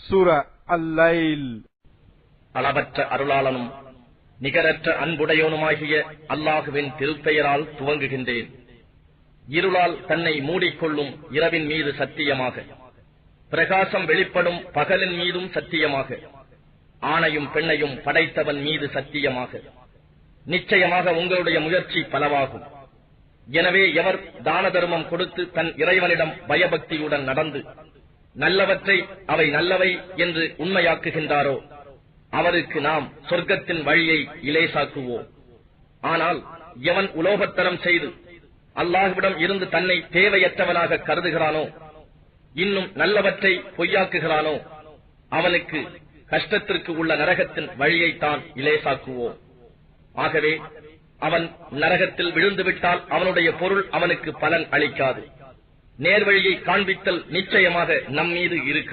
சூரா அல்-லைல். அளவற்ற அருளாளனும் நிகரற்ற அன்புடையோனுமாகிய அல்லாஹுவின் திருப்பெயரால் துவங்குகின்றேன். இருளால் தன்னை மூடிக்கொள்ளும் இரவின் மீது சத்தியமாக, பிரகாசம் வெளிப்படும் பகலின் மீதும் சத்தியமாக, ஆணையும் பெண்ணையும் படைத்தவன் மீது சத்தியமாக, நிச்சயமாக உங்களுடைய முயற்சி பலவாகும். எனவே எவர் தான தர்மம் கொடுத்து தன் இறைவனிடம் பயபக்தியுடன் நடந்து நல்லவற்றை அவை நல்லவை என்று உண்மையாக்குகின்றாரோ அவருக்கு நாம் சொர்க்கத்தின் வழியை இலேசாக்குவோம். ஆனால் எவன் உலோகத்தரம் செய்து அல்லாஹ்விடம் இருந்து தன்னை தேவையற்றவனாக கருதுகிறானோ, இன்னும் நல்லவற்றை பொய்யாக்குகிறானோ, அவனுக்கு கஷ்டத்திற்கு உள்ள நரகத்தின் வழியைத்தான் இலேசாக்குவோம். ஆகவே அவன் நரகத்தில் விழுந்துவிட்டால் அவனுடைய பொருள் அவனுக்கு பலன் அளிக்காது. நேர்வழியை காண்பித்தல் நிச்சயமாக நம்மீது இருக்கு.